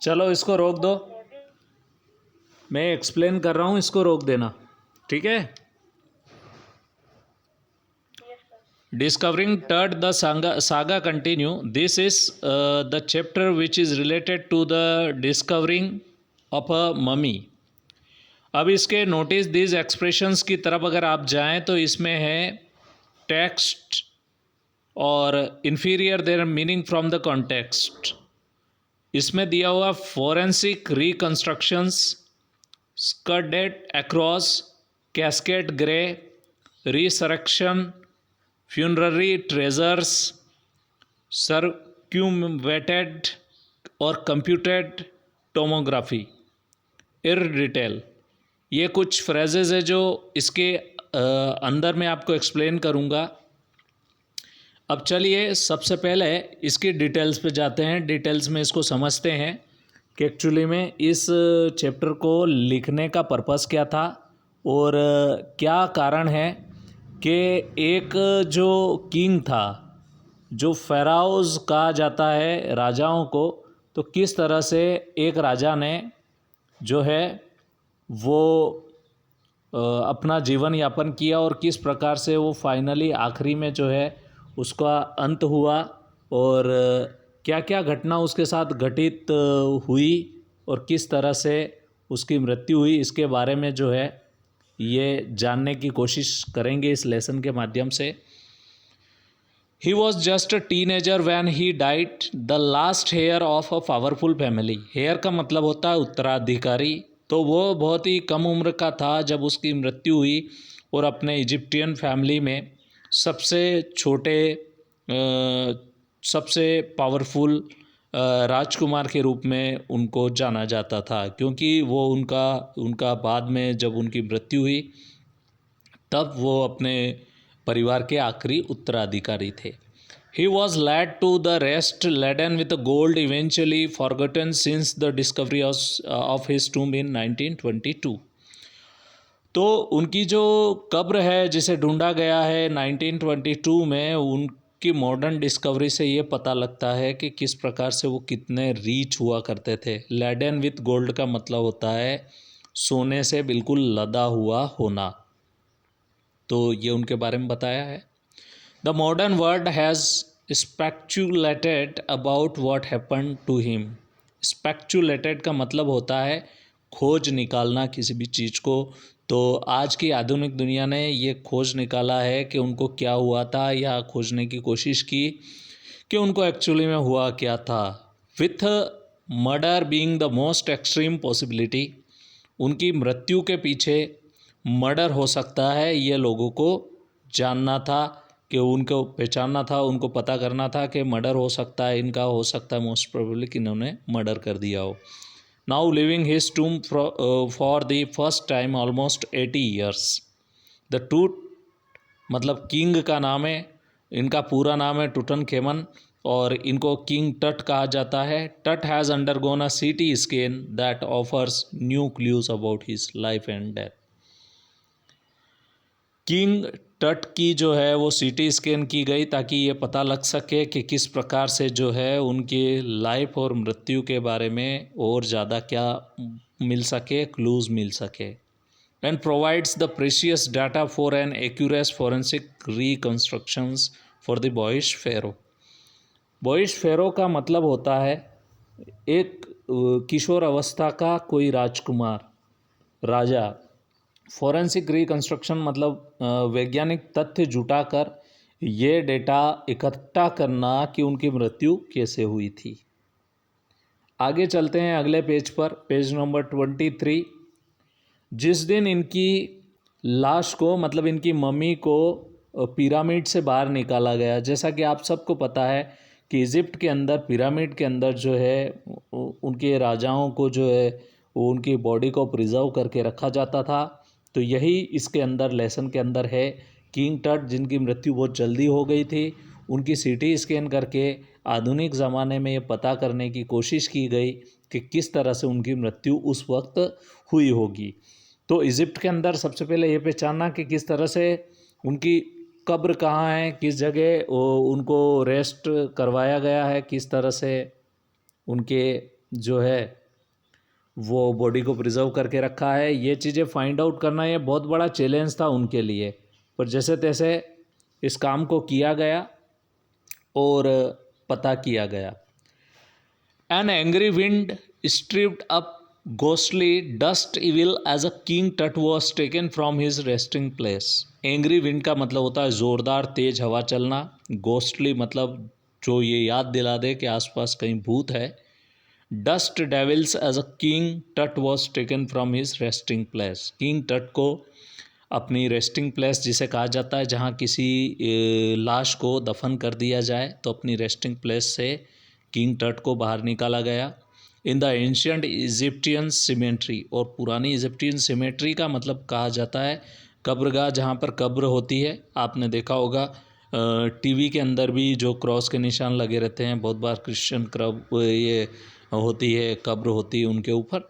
चलो इसको रोक दो, मैं एक्सप्लेन कर रहा हूँ, इसको रोक देना, ठीक है। Discovering Tut, the saga continue. This is the chapter which is related to the discovering of a mummy. अब इसके नोटिस दीज एक्सप्रेशंस की तरफ अगर आप जाएं तो इसमें है टेक्स्ट और inferior their meaning from the context. इसमें दिया हुआ forensic reconstructions, scudded across, cascade grey, resurrection, funerary treasures, circumvented और कंप्यूटेड टोमोग्राफी, इन डिटेल। ये कुछ फ्रेजेस है जो इसके अंदर मैं आपको एक्सप्लेन करूँगा। अब चलिए सबसे पहले इसकी डिटेल्स पे जाते हैं, डिटेल्स में इसको समझते हैं कि एक्चुअली में इस चैप्टर को लिखने का पर्पस क्या था और क्या कारण है कि एक जो किंग था, जो फ़राओज़ कहा जाता है राजाओं को, तो किस तरह से एक राजा ने जो है वो अपना जीवन यापन किया और किस प्रकार से वो फाइनली आखिरी में जो है उसका अंत हुआ और क्या क्या घटना उसके साथ घटित हुई और किस तरह से उसकी मृत्यु हुई, इसके बारे में जो है ये जानने की कोशिश करेंगे इस लेसन के माध्यम से। He was just a teenager when he died, the last heir of a powerful family. Heir का मतलब होता है उत्तराधिकारी, तो वो बहुत ही कम उम्र का था जब उसकी मृत्यु हुई और अपने इजिप्टियन फैमिली में सबसे छोटे सबसे पावरफुल राजकुमार के रूप में उनको जाना जाता था, क्योंकि वो उनका बाद में जब उनकी मृत्यु हुई तब वो अपने परिवार के आखिरी उत्तराधिकारी थे। He was led to the rest laden with gold, eventually forgotten since the discovery of his tomb in 1922. तो उनकी जो कब्र है जिसे ढूंढा गया है 1922 में, उनकी मॉडर्न डिस्कवरी से ये पता लगता है कि किस प्रकार से वो कितने रीच हुआ करते थे। लेडन विथ गोल्ड का मतलब होता है सोने से बिल्कुल लदा हुआ होना, तो ये उनके बारे में बताया है। The modern world has speculated about what happened to him. Speculated का मतलब होता है खोज निकालना किसी भी चीज़ को, तो आज की आधुनिक दुनिया ने ये खोज निकाला है कि उनको क्या हुआ था, या खोजने की कोशिश की कि उनको एक्चुअली में हुआ क्या था। With murder being the most extreme possibility, उनकी मृत्यु के पीछे मर्डर हो सकता है, ये लोगों को जानना था कि उनको पहचानना था, उनको पता करना था कि मर्डर हो सकता है, इनका हो सकता है मोस्ट प्रोबेबली कि इन्होंने मर्डर कर दिया हो। Now living his tomb for the first time almost 80 years. The Tut मतलब किंग का नाम है, इनका पूरा नाम है टुटनखेमन और इनको किंग टट कहा जाता है। टट has undergone a CT scan that offers new clues about his life and death. King टट की जो है वो सीटी स्कैन की गई ताकि ये पता लग सके कि किस प्रकार से जो है उनकी लाइफ और मृत्यु के बारे में और ज़्यादा क्या मिल सके, क्लूज़ मिल सके। And provides the precious data for an accurate forensic reconstructions for the boyish pharaoh. Boyish pharaoh का मतलब होता है एक किशोर अवस्था का कोई राजकुमार, राजा। फॉरेंसिक रिकंस्ट्रक्शन मतलब वैज्ञानिक तथ्य जुटाकर ये डेटा इकट्ठा करना कि उनकी मृत्यु कैसे हुई थी। आगे चलते हैं अगले पेज पर, पेज नंबर 23। जिस दिन इनकी लाश को मतलब इनकी मम्मी को पिरामिड से बाहर निकाला गया, जैसा कि आप सबको पता है कि इजिप्ट के अंदर पिरामिड के अंदर जो है उनके राजाओं को जो है वो उनकी बॉडी को प्रिजर्व करके रखा जाता था। तो यही इसके अंदर लेसन के अंदर है। किंग टट जिनकी मृत्यु बहुत जल्दी हो गई थी, उनकी सीटी स्कैन करके आधुनिक ज़माने में ये पता करने की कोशिश की गई कि किस तरह से उनकी मृत्यु उस वक्त हुई होगी। तो इजिप्ट के अंदर सबसे पहले ये पहचानना कि किस तरह से उनकी कब्र कहाँ है, किस जगह उनको रेस्ट करवाया गया है, किस तरह से उनके जो है वो बॉडी को प्रिजर्व करके रखा है। ये चीज़ें फाइंड आउट करना ये बहुत बड़ा चैलेंज था उनके लिए, पर जैसे तैसे इस काम को किया गया और पता किया गया। An angry wind stripped up ghostly dust evil as a king Tut was taken from his resting place. Angry wind का मतलब होता है ज़ोरदार तेज हवा चलना। Ghostly मतलब जो ये याद दिला दे कि आसपास कहीं भूत है। Dust devils as a king Tut was taken from his resting place. King Tut को अपनी रेस्टिंग प्लेस जिसे कहा जाता है, जहाँ किसी लाश को दफन कर दिया जाए, तो अपनी रेस्टिंग प्लेस से किंग टट को बाहर निकाला गया। In the ancient Egyptian symmetry, और पुरानी इजिप्टियन सिमेट्री का मतलब कहा जाता है कब्रगाह, जहाँ पर कब्र होती है। आपने देखा होगा टीवी के अंदर भी जो क्रॉस के निशान लगे रहते हैं, बहुत बार क्रिश्चियन कब्र ये होती है, कब्र होती है उनके ऊपर,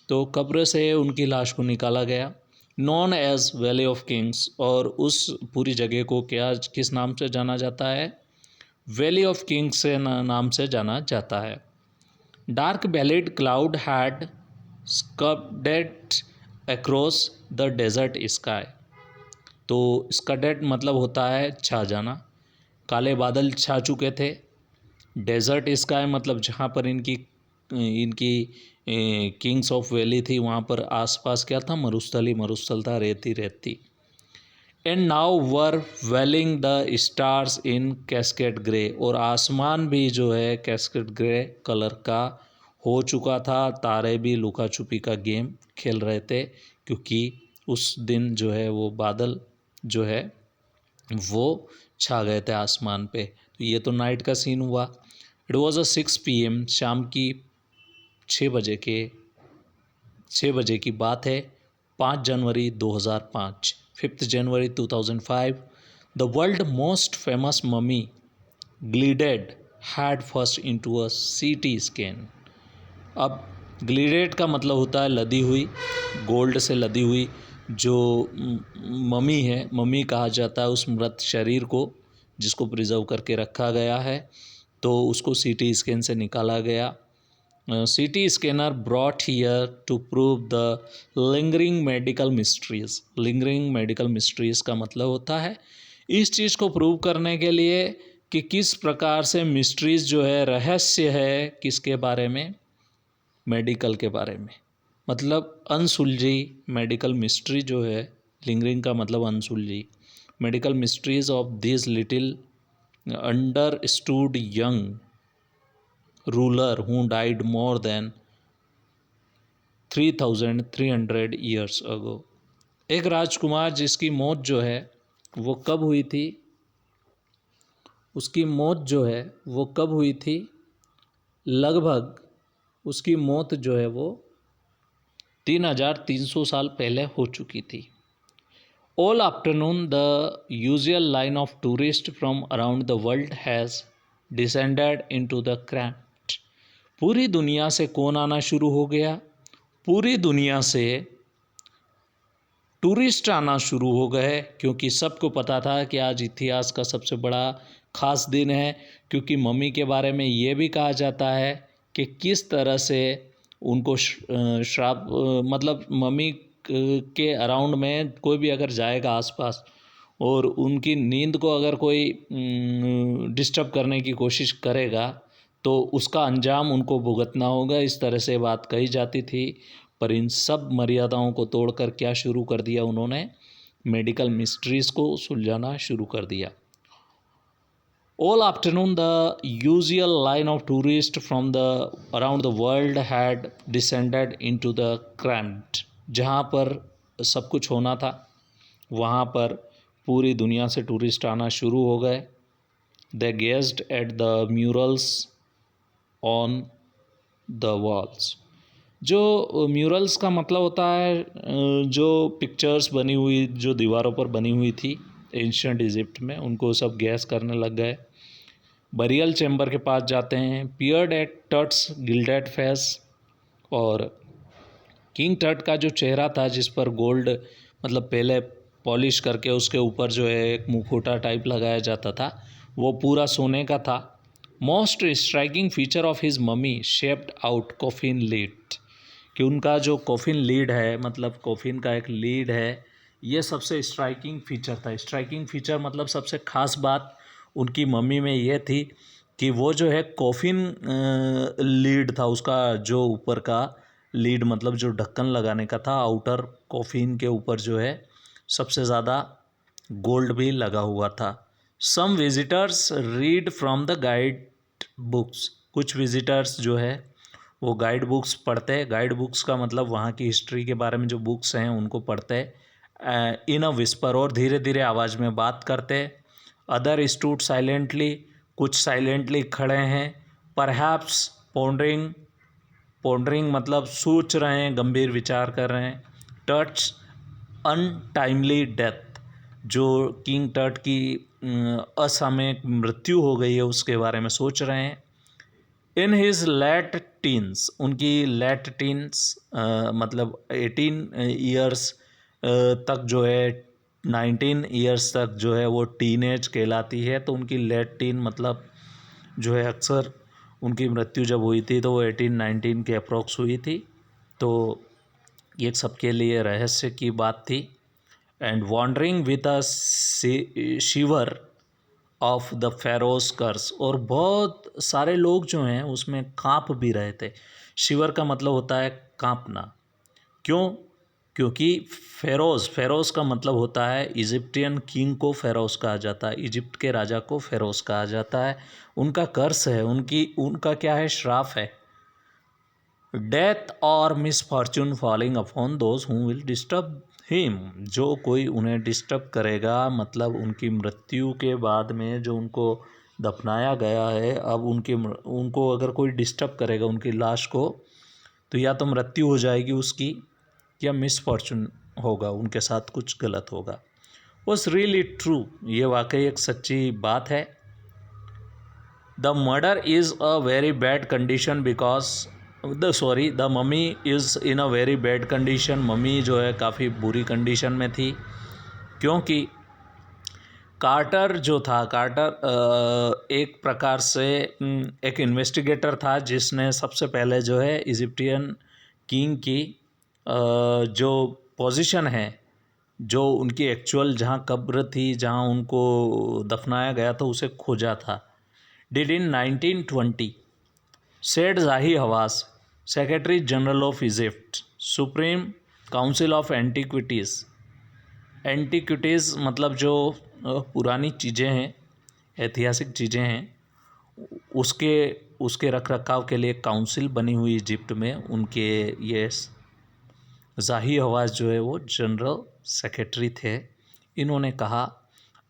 तो कब्र से उनकी लाश को निकाला गया। Known as Valley of Kings, और उस पूरी जगह को क्या किस नाम से जाना जाता है? वैली ऑफ किंग्स से नाम से जाना जाता है। Dark bellied cloud had scudded across the desert sky, तो स्कडेड मतलब होता है छा जाना, काले बादल छा चुके थे। डेजर्ट स्काई मतलब जहाँ पर इनकी किंग्स ऑफ वैली थी, वहाँ पर आसपास क्या था? मरुस्थल था, रेती रेती। And now were veiling the stars in cascade grey, और आसमान भी जो है कैस्केड ग्रे कलर का हो चुका था। तारे भी लुका छुपी का गेम खेल रहे थे, क्योंकि उस दिन जो है वो बादल जो है वो छा गए थे आसमान पे। तो ये तो नाइट का सीन हुआ। इट वॉज 6 PM, शाम की 6 बजे की बात है। 5 जनवरी 2005, 5 जनवरी 2005, the world most famous mummy glided head first into a CT scan. अब ग्लिडेड का मतलब होता है लदी हुई, गोल्ड से लदी हुई जो ममी है, ममी कहा जाता है उस मृत शरीर को जिसको प्रिजर्व करके रखा गया है, तो उसको CT स्कैन से निकाला गया। CT scanner brought here to prove the lingering medical mysteries. Lingering medical mysteries का मतलब होता है इस चीज़ को प्रूव करने के लिए कि किस प्रकार से मिस्ट्रीज जो है, रहस्य है किसके बारे में? मेडिकल के बारे में, मतलब अनसुलझी मेडिकल मिस्ट्री जो है। लिंगरिंग का मतलब अनसुलझी। Medical mysteries of this little understood young ruler who died more than 3300 years ago. एक राजकुमार जिसकी मौत जो है वो कब हुई थी? उसकी मौत जो है वो कब हुई थी? लगभग उसकी मौत जो है वो 3300 साल पहले हो चुकी थी। All afternoon the usual line of tourist from around the world has descended into the cramped. पूरी दुनिया से कौन आना शुरू हो गया? पूरी दुनिया से टूरिस्ट आना शुरू हो गए, क्योंकि सबको पता था कि आज इतिहास का सबसे बड़ा ख़ास दिन है। क्योंकि मम्मी के बारे में ये भी कहा जाता है कि किस तरह से उनको श्राप, मतलब मम्मी के अराउंड में कोई भी अगर जाएगा आसपास और उनकी नींद को अगर कोई डिस्टर्ब करने की कोशिश करेगा, तो उसका अंजाम उनको भुगतना होगा। इस तरह से बात कही जाती थी। पर इन सब मर्यादाओं को तोड़कर क्या शुरू कर दिया उन्होंने? मेडिकल मिस्ट्रीज़ को सुलझाना शुरू कर दिया। All afternoon, the usual line of tourists from around the world had descended into the cramped। जहाँ पर सब कुछ होना था वहाँ पर पूरी दुनिया से टूरिस्ट आना शुरू हो गए। They gazed at the murals on the walls। जो म्यूरल्स का मतलब होता है जो पिक्चर्स बनी हुई, जो दीवारों पर बनी हुई थी एंशिएंट इजिप्ट में, उनको सब गैस करने लग गए। बरियल चैम्बर के पास जाते हैं। पियर्ड एट टट्स गिल्डेड फेस, और किंग टट का जो चेहरा था जिस पर गोल्ड मतलब पहले पॉलिश करके उसके ऊपर जो है एक मुखौटा टाइप लगाया जाता था, वो पूरा सोने का था। Most striking feature of his mummy shaped out coffin lead, कि उनका जो कॉफिन लीड है, मतलब कॉफिन का एक लीड है, ये सबसे स्ट्राइकिंग फीचर था। स्ट्राइकिंग फीचर मतलब सबसे ख़ास बात उनकी मम्मी में ये थी कि वो जो है कॉफिन लीड था, उसका जो ऊपर का लीड मतलब जो ढक्कन लगाने का था, आउटर कॉफिन के ऊपर जो है सबसे ज़्यादा गोल्ड भी लगा हुआ था। Some visitors read from the guide books, कुछ विजिटर्स जो है वो गाइड बुक्स पढ़ते हैं। गाइड बुक्स का मतलब वहाँ की हिस्ट्री के बारे में जो बुक्स हैं उनको पढ़ते हैं। इन अ विस्पर, और धीरे धीरे आवाज़ में बात करते हैं। अदर स्टूड साइलेंटली, कुछ साइलेंटली खड़े हैं। परहैप्स पोंडरिंग, पोंडरिंग मतलब सोच रहे हैं, गंभीर विचार कर रहे हैं। टच अनटाइमली डेथ, जो किंग टट की असामयिक मृत्यु हो गई है उसके बारे में सोच रहे हैं। इन हिज लेट टीन्स, उनकी लेट टीन्स मतलब 18 ईयर्स तक जो है, 19 ईयर्स तक जो है वो टीनेज कहलाती है। तो उनकी लेट टीन मतलब जो है, अक्सर उनकी मृत्यु जब हुई थी तो वो 18-19 के अप्रोक्स हुई थी। तो ये सबके लिए रहस्य की बात थी। And wondering with a shiver of the pharaoh's curse, और बहुत सारे लोग जो हैं उसमें काँप भी रहे थे। शिवर का मतलब होता है काँपना। क्यों? क्योंकि फेरोज़ का मतलब होता है, इजिप्टियन किंग को फेरोज़ कहा जाता है, इजिप्ट के राजा को फेरोज़ कहा जाता है। उनका कर्स है, उनका क्या है, श्राप है। डेथ और misfortune falling upon those who will disturb him, जो कोई उन्हें डिस्टर्ब करेगा, मतलब उनकी मृत्यु के बाद में जो उनको दफनाया गया है, अब उनको अगर कोई डिस्टर्ब करेगा उनकी लाश को, तो या तो मृत्यु हो जाएगी उसकी, या मिसफॉर्चून होगा, उनके साथ कुछ गलत होगा। वॉज रियली ट्रू, ये वाकई एक सच्ची बात है। The murder is a very bad condition because the mummy is in a very bad condition, mummy जो है काफ़ी बुरी कंडीशन में थी, क्योंकि कार्टर जो था, कार्टर एक प्रकार से एक इन्वेस्टिगेटर था जिसने सबसे पहले जो है इजिप्टियन किंग की जो पोजीशन है, जो उनकी एक्चुअल जहाँ कब्र थी, जहाँ उनको दफनाया गया था, उसे खोजा था। Did in 1920 said Zahi Hawass, secretary general of Egypt, supreme council of antiquities. Antiquities मतलब जो पुरानी चीज़ें हैं, ऐतिहासिक चीज़ें हैं, उसके उसके रख रखाव के लिए काउंसिल बनी हुई इजिप्ट में, उनके ये जाही हवास जो है वो जनरल सेक्रेटरी थे। इन्होंने कहा,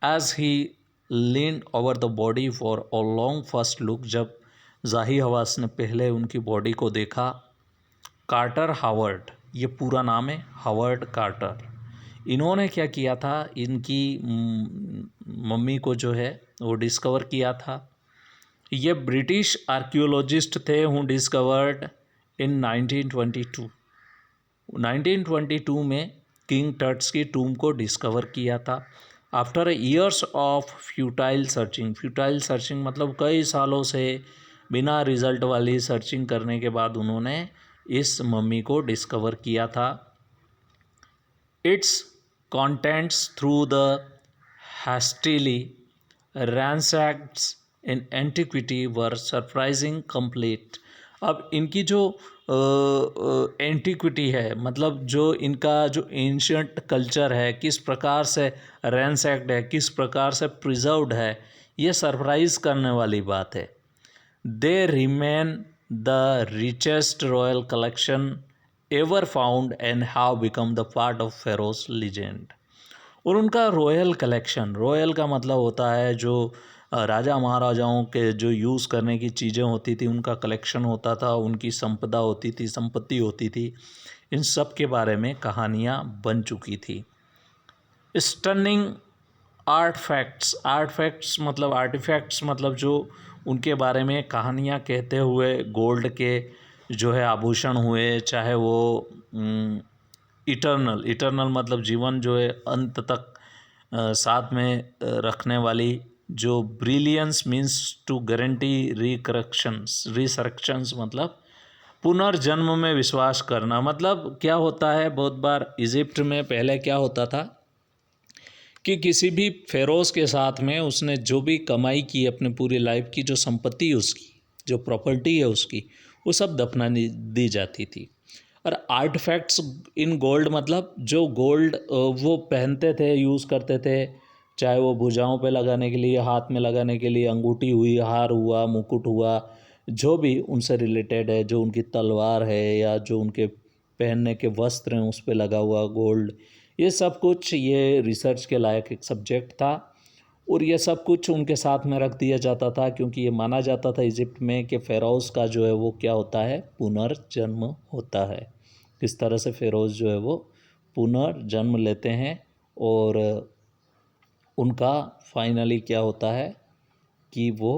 as he leaned over the body for a long first look, जब जाही हवास ने पहले उनकी बॉडी को देखा, कार्टर हावर्ड, ये पूरा नाम है, हावर्ड कार्टर, इन्होंने क्या किया था, इनकी मम्मी को जो है वो डिस्कवर किया था। ये ब्रिटिश आर्कियोलॉजिस्ट थे हु डिस्कवर्ड इन 1922 में किंग टट्स की टूम को डिस्कवर किया था। After years of futile searching मतलब कई सालों से बिना रिजल्ट वाली सर्चिंग करने के बाद उन्होंने इस मम्मी को डिस्कवर किया था। It's contents through the hastily ransacked in antiquity were surprising complete। अब इनकी जो एंटिक्विटी है, मतलब जो इनका जो एंशियंट कल्चर है, किस प्रकार से रैंसैक्ड है, किस प्रकार से प्रिजर्व्ड है, ये सरप्राइज़ करने वाली बात है। They remain the richest royal collection ever found and have become the part of Feroz legend. और उनका रॉयल कलेक्शन, रॉयल का मतलब होता है जो राजा महाराजाओं के जो यूज़ करने की चीज़ें होती थी, उनका कलेक्शन होता था, उनकी संपदा होती थी, संपत्ति होती थी, इन सब के बारे में कहानियाँ बन चुकी थी। स्टनिंग आर्टफैक्ट्स मतलब आर्टिफैक्ट्स मतलब जो उनके बारे में कहानियाँ कहते हुए, गोल्ड के जो है आभूषण हुए, चाहे वो इटर्नल मतलब जीवन जो है अंत तक साथ में रखने वाली जो ब्रिलियंस मीन्स टू गारंटी रिसरेक्शंस मतलब पुनर्जन्म में विश्वास करना। मतलब क्या होता है, बहुत बार इजिप्ट में पहले क्या होता था कि किसी भी फेरोज़ के साथ में उसने जो भी कमाई की अपनी पूरी लाइफ की, जो संपत्ति उसकी, जो प्रॉपर्टी है उसकी, वो सब दफना दी जाती थी। और आर्टिफैक्ट्स इन गोल्ड मतलब जो गोल्ड वो पहनते थे, यूज़ करते थे, चाहे वो भुजाओं पे लगाने के लिए, हाथ में लगाने के लिए, अंगूठी हुई, हार हुआ, मुकुट हुआ, जो भी उनसे रिलेटेड है, जो उनकी तलवार है या जो उनके पहनने के वस्त्र हैं उस पे लगा हुआ गोल्ड, ये सब कुछ ये रिसर्च के लायक एक सब्जेक्ट था। और ये सब कुछ उनके साथ में रख दिया जाता था क्योंकि ये माना जाता था इजिप्ट में कि फ़ेरोज़ का जो है वो क्या होता है, पुनर्जन्म होता है। किस तरह से फ़ेरोज़ जो है वो पुनर्जन्म लेते हैं और उनका फाइनली क्या होता है कि वो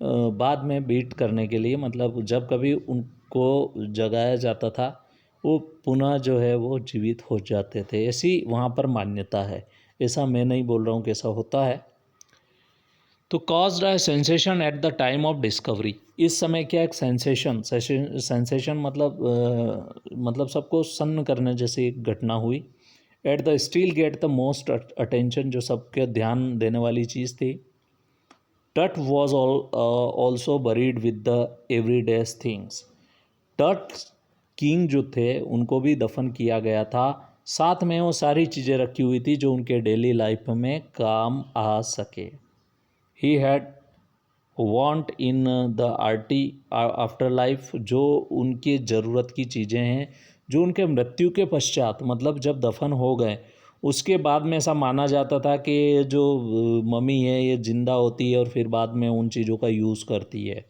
बाद में बीट करने के लिए, मतलब जब कभी उनको जगाया जाता था वो पुनः जो है वो जीवित हो जाते थे। ऐसी वहाँ पर मान्यता है, ऐसा मैं नहीं बोल रहा हूँ कि ऐसा होता है। तो caused a sensation at the time of discovery, इस समय क्या एक सेंसेशन मतलब सबको सन्न करने जैसी एक घटना हुई। At the still get the most attention, जो सबके ध्यान देने वाली चीज़ थी। टट was also buried with the every days things, टट किंग जो थे उनको भी दफन किया गया था, साथ में वो सारी चीज़ें रखी हुई थी जो उनके डेली लाइफ में काम आ सके। He had want in the arty after life, जो उनकी ज़रूरत की चीज़ें हैं जो उनके मृत्यु के पश्चात, मतलब जब दफन हो गए उसके बाद में ऐसा माना जाता था कि जो मम्मी है ये ज़िंदा होती है और फिर बाद में उन चीज़ों का यूज़ करती है।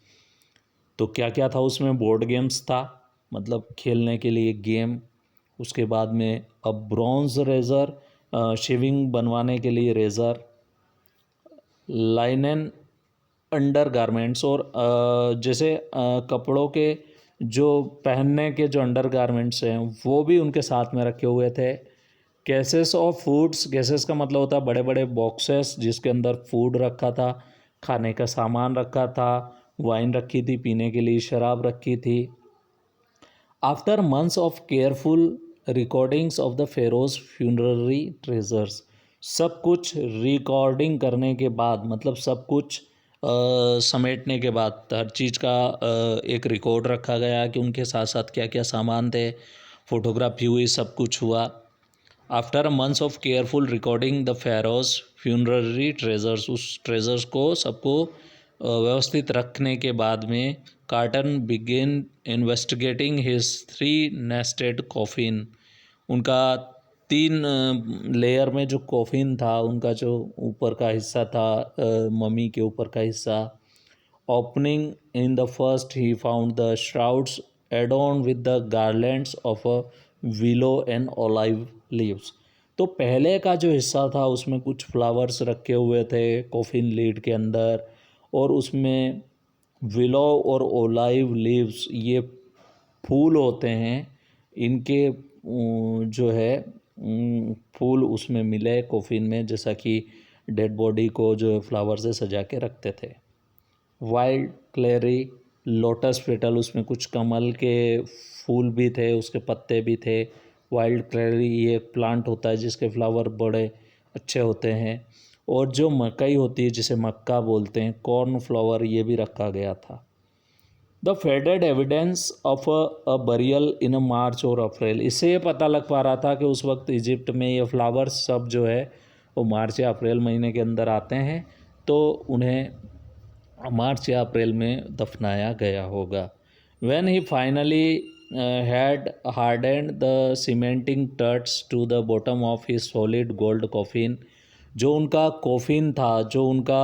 तो क्या क्या था उसमें, बोर्ड गेम्स था, मतलब खेलने के लिए गेम, उसके बाद में अब ब्रॉन्ज रेज़र, शेविंग बनवाने के लिए रेज़र, लाइनन अंडर गारमेंट्स, और जैसे कपड़ों के जो पहनने के जो अंडर गारमेंट्स हैं वो भी उनके साथ में रखे हुए थे। केसेस ऑफ फूड्स, केसेस का मतलब होता है बड़े बड़े बॉक्सेस जिसके अंदर फूड रखा था, खाने का सामान रखा था, वाइन रखी थी, पीने के लिए शराब रखी थी। After months of careful recordings of the Feroz funerary treasures, सब कुछ रिकॉर्डिंग करने के बाद, मतलब सब कुछ समेटने के बाद, हर चीज़ का एक रिकॉर्ड रखा गया कि उनके साथ साथ क्या क्या सामान थे, फोटोग्राफी हुई, सब कुछ हुआ। After months of careful recording the Feroz funerary treasures, उस ट्रेजर्स को सबको व्यवस्थित रखने के बाद में carton begin investigating his 3 nested coffin, उनका 3 लेयर में जो कॉफिन था, उनका जो ऊपर का हिस्सा था, मम्मी के ऊपर का हिस्सा, opening in the first he found the shrouds adorned with the garlands of a willow and olive leaves. तो पहले का जो हिस्सा था उसमें कुछ फ्लावर्स रखे हुए थे कॉफिन लीड के अंदर, और उसमें विलो और ओलाइव लीव्स, ये फूल होते हैं, इनके जो है फूल उसमें मिले कॉफिन में, जैसा कि डेड बॉडी को जो फ्लावर से सजा के रखते थे। वाइल्ड क्लेरी लोटस पेटल, उसमें कुछ कमल के फूल भी थे, उसके पत्ते भी थे। वाइल्ड क्लेरी ये एक प्लांट होता है जिसके फ्लावर बड़े अच्छे होते हैं। और जो मकई होती है जिसे मक्का बोलते हैं, कॉर्न फ्लावर, ये भी रखा गया था। The faded evidence of a burial in a March और अप्रैल, इससे ये पता लग पा रहा था कि उस वक्त इजिप्ट में ये फ्लावर्स सब जो है वो मार्च या अप्रैल महीने के अंदर आते हैं, तो उन्हें मार्च या अप्रैल में दफनाया गया होगा। When he finally had hardened the cementing tarts to the bottom of his solid gold coffin, जो उनका कॉफिन था, जो उनका